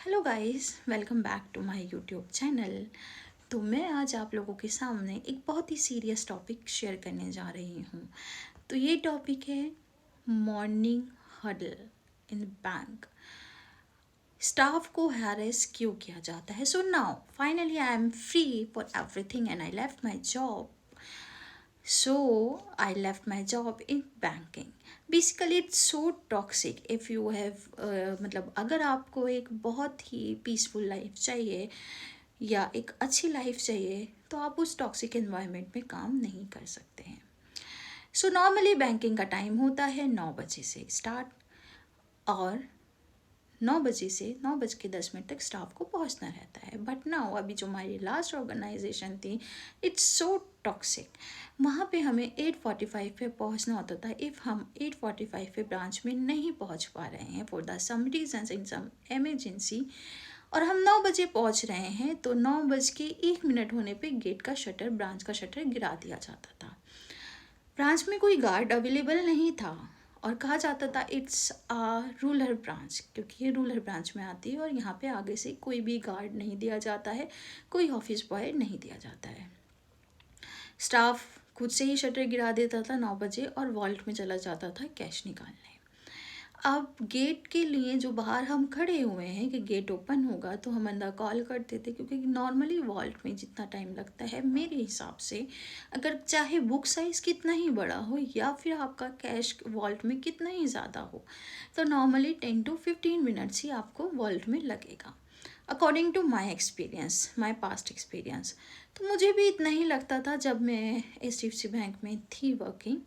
Hello guys, welcome back to my YouTube channel. तो मैं आज आप लोगों के सामने एक बहुत ही सीरियस टॉपिक शेयर करने जा रही हूँ। तो ये टॉपिक है मॉर्निंग हडल इन बैंक। स्टाफ को हैरेस क्यों किया जाता है? So now finally I am free for everything and I left my job. So I left my job in banking. Basically it's so toxic if you have मतलब अगर आपको एक बहुत ही पीसफुल लाइफ चाहिए या एक अच्छी लाइफ चाहिए तो आप उस टॉक्सिक एनवायरनमेंट में काम नहीं कर सकते हैं. सो नॉर्मली बैंकिंग का टाइम होता है 9 बजे से स्टार्ट और 9 बजे से 9:10 तक स्टाफ को पहुंचना रहता है. बट नाउ अभी जो हमारी लास्ट ऑर्गेनाइजेशन थी, इट्स सो टॉक्सिक. वहाँ पे हमें 8:45 पे पहुंचना होता था. इफ़ हम 8:45 पे ब्रांच में नहीं पहुंच पा रहे हैं for the some reason in some emergency और हम 9 बजे पहुंच रहे हैं तो 9:01 होने पे गेट का शटर, ब्रांच का शटर गिरा दिया जाता था. ब्रांच में कोई गार्ड अवेलेबल नहीं था और कहा जाता था इट्स आ रूरल ब्रांच, क्योंकि ये रूरल ब्रांच में आती है और यहाँ पे आगे से कोई भी गार्ड नहीं दिया जाता है, कोई ऑफिस बॉय नहीं दिया जाता है. स्टाफ खुद से ही शटर गिरा देता था 9 बजे और वॉल्ट में चला जाता था कैश निकालने. अब गेट के लिए जो बाहर हम खड़े हुए हैं कि गेट ओपन होगा तो हम अंदर कॉल करते थे, क्योंकि नॉर्मली वॉल्ट में जितना टाइम लगता है मेरे हिसाब से, अगर चाहे बुक साइज़ कितना ही बड़ा हो या फिर आपका कैश वॉल्ट में कितना ही ज़्यादा हो, तो नॉर्मली 10 to 15 मिनट्स ही आपको वॉल्ट में लगेगा, according to my experience, my past experience. तो मुझे भी इतना ही लगता था जब मैं HDFC बैंक में थी वर्किंग.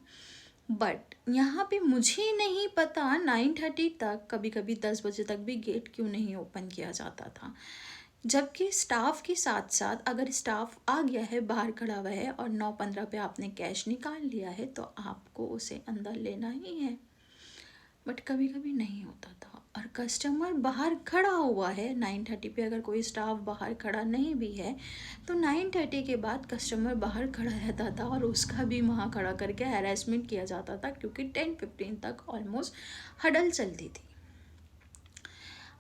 बट यहाँ पे मुझे नहीं पता 9:30 तक, कभी कभी 10 बजे तक भी गेट क्यों नहीं ओपन किया जाता था. जबकि स्टाफ के साथ साथ अगर स्टाफ आ गया है, बाहर खड़ा हुआ है और 9:15 पे आपने कैश निकाल लिया है तो आपको उसे अंदर लेना ही है. बट कभी कभी नहीं होता था और कस्टमर बाहर खड़ा हुआ है 9:30 पे. अगर कोई स्टाफ बाहर खड़ा नहीं भी है तो 9:30 के बाद कस्टमर बाहर खड़ा रहता था और उसका भी वहाँ खड़ा करके हैरेसमेंट किया जाता था, क्योंकि 10:15 तक ऑलमोस्ट हडल चलती थी.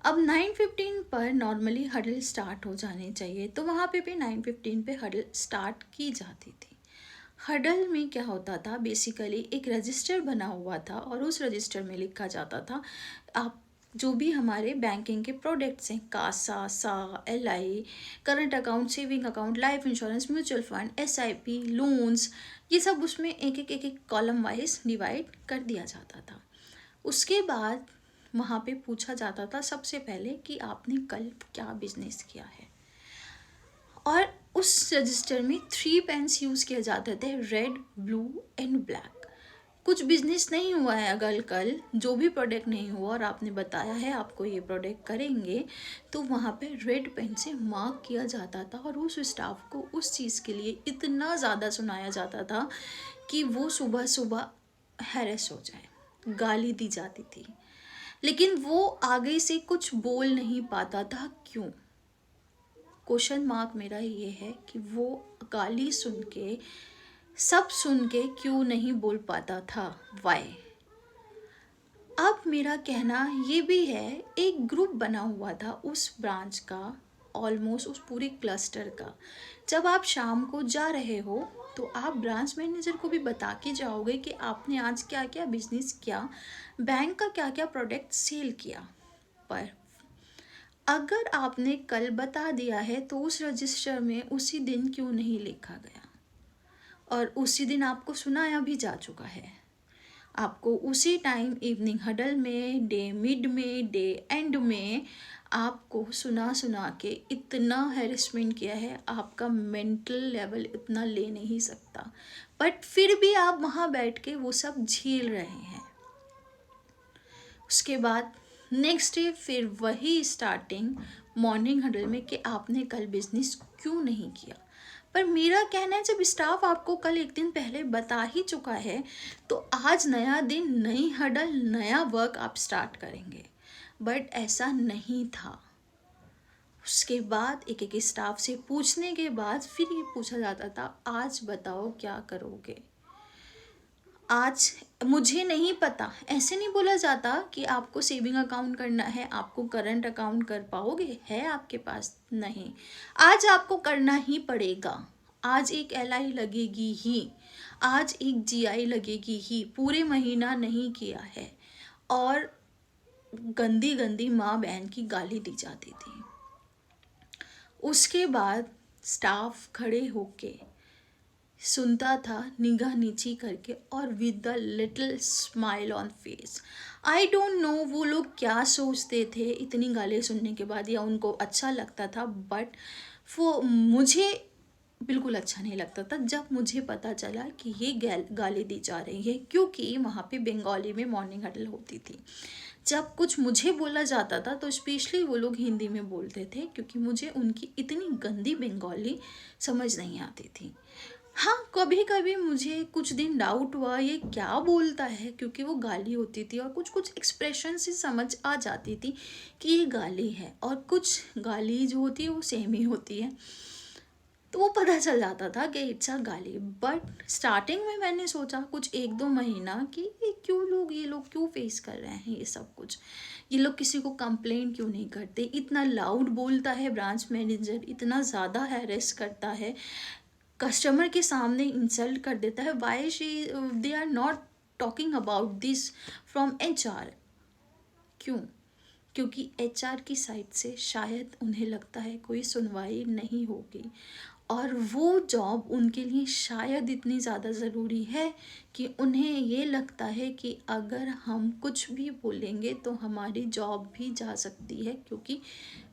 अब 9:15 पर नॉर्मली हडल स्टार्ट हो जाने चाहिए, तो वहाँ पे भी 9:15 पे हडल स्टार्ट की जाती थी. हडल में क्या होता था, बेसिकली एक रजिस्टर बना हुआ था और उस रजिस्टर में लिखा जाता था आप जो भी हमारे बैंकिंग के प्रोडक्ट्स हैं, कासा, सा, LI, current account, saving account, life insurance, mutual fund, SIP, loans, ये सब उसमें एक एक कॉलम वाइज डिवाइड कर दिया जाता था. उसके बाद वहाँ पे पूछा जाता था सबसे पहले कि आपने कल क्या बिजनेस किया है, और उस रजिस्टर में 3 पेन्स यूज़ किए जाते थे, रेड, ब्लू एंड ब्लैक. कुछ बिजनेस नहीं हुआ है अगर कल, जो भी प्रोडक्ट नहीं हुआ और आपने बताया है आपको ये प्रोडक्ट करेंगे, तो वहाँ पे रेड पेन से मार्क किया जाता था और उस स्टाफ को उस चीज़ के लिए इतना ज़्यादा सुनाया जाता था कि वो सुबह सुबह हैरेस हो जाए, गाली दी जाती थी. लेकिन वो आगे से कुछ बोल नहीं पाता था. क्यों? क्वेश्चन मार्क मेरा ये है कि वो गाली सुन के, सब सुन के क्यों नहीं बोल पाता था, वाई. अब मेरा कहना ये भी है, एक ग्रुप बना हुआ था उस ब्रांच का, ऑलमोस्ट उस पूरी क्लस्टर का. जब आप शाम को जा रहे हो तो आप ब्रांच मैनेजर को भी बता के जाओगे कि आपने आज क्या क्या बिजनेस किया, बैंक का क्या क्या प्रोडक्ट सेल किया. पर अगर आपने कल बता दिया है तो उस रजिस्टर में उसी दिन क्यों नहीं लिखा गया, और उसी दिन आपको सुनाया भी जा चुका है. आपको उसी टाइम इवनिंग हडल में, डे मिड में, डे एंड में आपको सुना सुना के इतना हैरेसमेंट किया है, आपका मेंटल लेवल इतना ले नहीं सकता. बट फिर भी आप वहाँ बैठ के वो सब झेल रहे हैं. उसके बाद नेक्स्ट डे फिर वही स्टार्टिंग मॉर्निंग हडल में कि आपने कल बिजनेस क्यों नहीं किया. पर मेरा कहना है, जब स्टाफ आपको कल एक दिन पहले बता ही चुका है तो आज नया दिन, नई हडल, नया वर्क आप स्टार्ट करेंगे. बट ऐसा नहीं था. उसके बाद एक एक स्टाफ से पूछने के बाद फिर ये पूछा जाता था आज बताओ क्या करोगे. आज मुझे नहीं पता, ऐसे नहीं बोला जाता कि आपको सेविंग अकाउंट करना है आपको करंट अकाउंट कर पाओगे, है आपके पास, नहीं। आज आपको करना ही पड़ेगा। आज एक एलआई लगेगी ही, आज एक जीआई लगेगी ही। पूरे महीना नहीं किया है और गंदी गंदी माँ बहन की गाली दी जाती थी। उसके बाद स्टाफ खड़े होके सुनता था निगाह नीची करके और with the little smile on face. I don't know वो लोग क्या सोचते थे इतनी गाली सुनने के बाद, या उनको अच्छा लगता था, बट वो मुझे बिल्कुल अच्छा नहीं लगता था जब मुझे पता चला कि ये गाली दी जा रही है, क्योंकि वहाँ पे बंगाली में मॉर्निंग हडल होती थी। जब कुछ मुझे बोला जाता था तो स्पेशली वो लोग हिंदी में बोलते थे, क्योंकि मुझे उनकी इतनी गंदी बंगाली समझ नहीं आती थी। हाँ, कभी कभी मुझे कुछ दिन डाउट हुआ ये क्या बोलता है, क्योंकि वो गाली होती थी और कुछ कुछ एक्सप्रेशन से समझ आ जाती थी कि ये गाली है, और कुछ गाली जो होती है वो सेम ही होती है, तो वो पता चल जाता था कि इट्स अ गाली। बट स्टार्टिंग में मैंने सोचा कुछ एक दो महीना कि ये लोग क्यों फेस कर रहे हैं ये सब कुछ, ये लोग किसी को कंप्लेन क्यों नहीं करते, इतना लाउड बोलता है ब्रांच मैनेजर, इतना ज़्यादा हैरेस करता है, कस्टमर के सामने इंसल्ट कर देता है। Why she they are not talking about this from HR, क्यों? क्योंकि एचआर की साइड से शायद उन्हें लगता है कोई सुनवाई नहीं होगी, और वो जॉब उनके लिए शायद इतनी ज़्यादा ज़रूरी है कि उन्हें ये लगता है कि अगर हम कुछ भी बोलेंगे तो हमारी जॉब भी जा सकती है, क्योंकि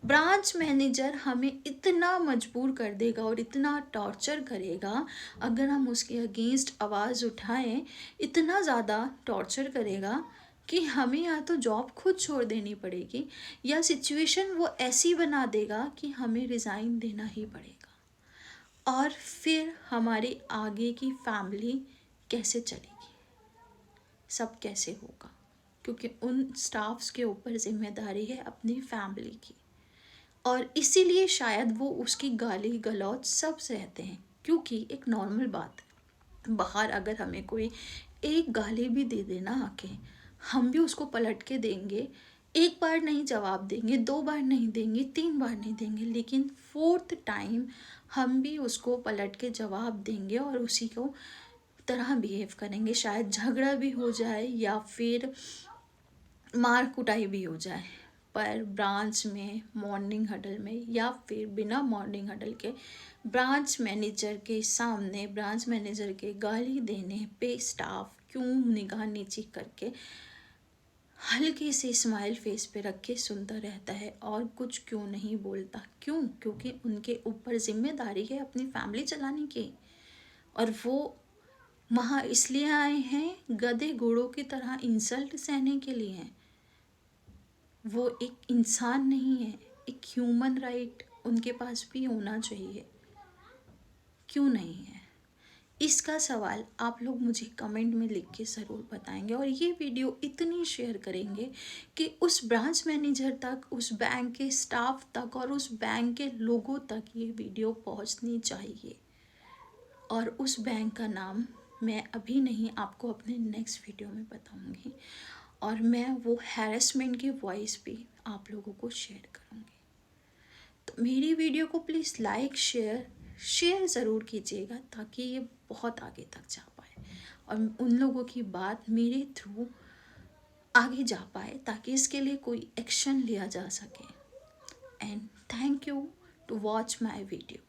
ब्रांच मैनेजर हमें इतना मजबूर कर देगा और इतना टॉर्चर करेगा अगर हम उसके अगेंस्ट आवाज़ उठाएं, इतना ज़्यादा टॉर्चर करेगा कि हमें या तो जॉब खुद छोड़ देनी पड़ेगी, या सिचुएशन वो ऐसी बना देगा कि हमें रिज़ाइन देना ही पड़ेगा। और फिर हमारी आगे की फैमिली कैसे चलेगी, सब कैसे होगा, क्योंकि उन स्टाफ्स के ऊपर जिम्मेदारी है अपनी फैमिली की, और इसीलिए शायद वो उसकी गाली गलौज सब सहते हैं। क्योंकि एक नॉर्मल बात है, बाहर अगर हमें कोई एक गाली भी दे देना आके, हम भी उसको पलट के देंगे। एक बार नहीं जवाब देंगे, दो बार नहीं देंगे, तीन बार नहीं देंगे, लेकिन फोर्थ टाइम हम भी उसको पलट के जवाब देंगे और उसी को तरह बिहेव करेंगे। शायद झगड़ा भी हो जाए या फिर मार कुटाई भी हो जाए, पर ब्रांच में मॉर्निंग हडल में या फिर बिना मॉर्निंग हडल के ब्रांच मैनेजर के सामने ब्रांच मैनेजर के गाली देने पे स्टाफ क्यों निगाह नीची करके हल्की सी स्माइल फेस पे रख के सुनता रहता है और कुछ क्यों नहीं बोलता? क्यों? क्योंकि उनके ऊपर जिम्मेदारी है अपनी फैमिली चलाने की, और वो वहाँ इसलिए आए हैं गधे घोड़ों की तरह इंसल्ट सहने के लिए हैं। वो एक इंसान नहीं है, एक ह्यूमन राइट उनके पास भी होना चाहिए, क्यों नहीं है? इसका सवाल आप लोग मुझे कमेंट में लिख के ज़रूर बताएंगे, और ये वीडियो इतनी शेयर करेंगे कि उस ब्रांच मैनेजर तक, उस बैंक के स्टाफ तक और उस बैंक के लोगों तक ये वीडियो पहुंचनी चाहिए। और उस बैंक का नाम मैं अभी नहीं, आपको अपने नेक्स्ट वीडियो में बताऊंगी, और मैं वो हैरेसमेंट की वॉइस भी आप लोगों को शेयर करूंगी। तो मेरी वीडियो को प्लीज़ लाइक शेयर ज़रूर कीजिएगा, ताकि ये बहुत आगे तक जा पाए और उन लोगों की बात मेरे थ्रू आगे जा पाए, ताकि इसके लिए कोई एक्शन लिया जा सके। And thank you to watch my video.